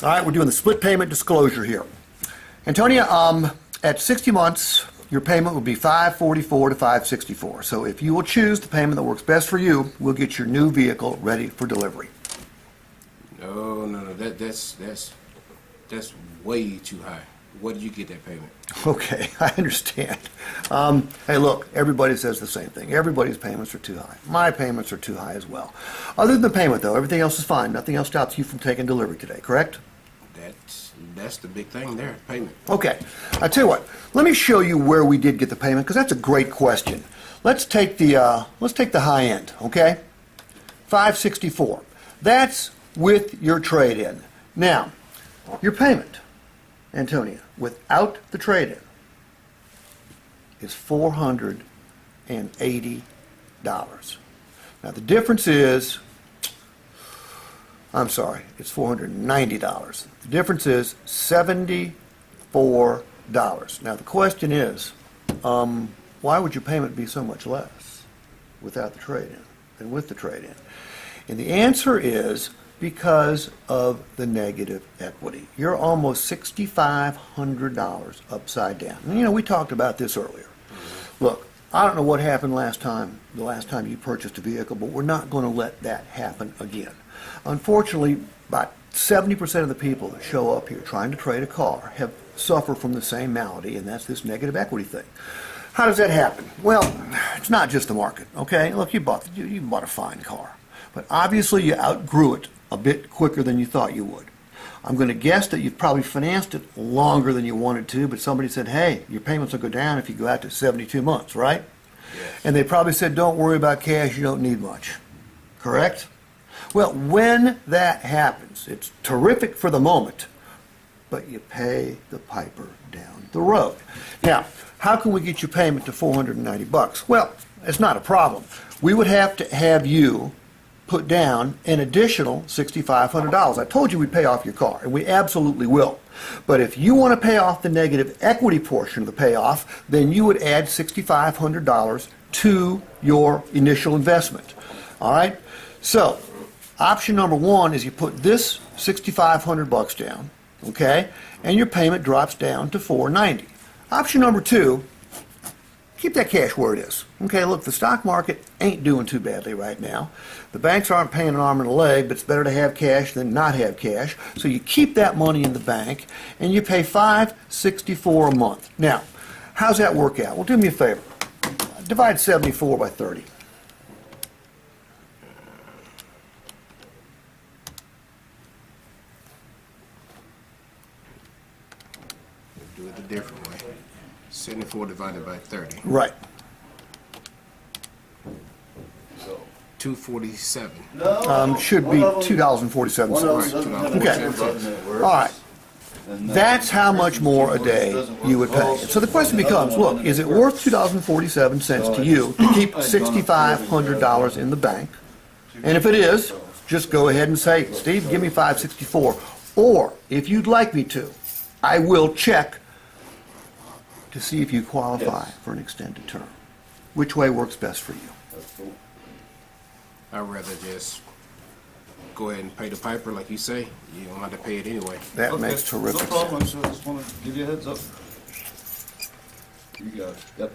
All right, we're doing the split payment disclosure here. Antonia, at 60 months, your payment will be $544 to $564. So if you will choose the payment that works best for you, we'll get your new vehicle ready for delivery. No, that's way too high. What did you get that payment? Okay, I understand. Hey, look, everybody says the same thing. Everybody's payments are too high. My payments are too high as well. Other than the payment, though, everything else is fine. Nothing else stops you from taking delivery today, correct? That's the big thing there, payment. Okay, I tell you what. Let me show you where we did get the payment, because that's a great question. Let's take the high end, okay? $564. That's with your trade-in. Now, your payment, Antonia, without the trade-in, is $480. Now, the difference is, I'm sorry, it's $490. The difference is $74. Now, the question is, why would your payment be so much less without the trade-in than with the trade-in? And the answer is because of the negative equity. You're almost $6,500 upside down. And, you know, we talked about this earlier. Look, I don't know what happened the last time you purchased a vehicle, but we're not going to let that happen again. Unfortunately, about 70% of the people that show up here trying to trade a car have suffered from the same malady, and that's this negative equity thing. How does that happen? Well, it's not just the market, okay? Look, you bought a fine car, but obviously you outgrew it a bit quicker than you thought you would. I'm going to guess that you've probably financed it longer than you wanted to, but somebody said, hey, your payments will go down if you go out to 72 months, right? Yes. And they probably said, don't worry about cash, you don't need much. Correct? Well, when that happens, it's terrific for the moment, but you pay the piper down the road. Now, how can we get your payment to $490? Well, it's not a problem. We would have to have you put down an additional $6,500. I told you we'd pay off your car, and we absolutely will. But if you want to pay off the negative equity portion of the payoff, then you would add $6,500 to your initial investment. All right? So, option number one is you put this $6,500 down, okay, and your payment drops down to $490. Option number two, keep that cash where it is. Okay, look, the stock market ain't doing too badly right now. The banks aren't paying an arm and a leg, but it's better to have cash than not have cash. So you keep that money in the bank, and you pay $564 a month. Now, how's that work out? Well, do me a favor. Divide 74 by 30. Do it a different way. 74 divided by 30. Right. 247. Should be $2.47. Okay. All right. That's how much more a day you would pay. So the question becomes, look, is it worth $2.47 to you to keep $6,500 in the bank? And if it is, just go ahead and say, Steve, give me $564. Or, if you'd like me to, I will check to see if you qualify for an extended term. Which way works best for you? I'd rather just go ahead and pay the piper, like you say. You don't have to pay it anyway. That makes terrific sense. No problem. I just want to give you a heads up. You got it. Yep.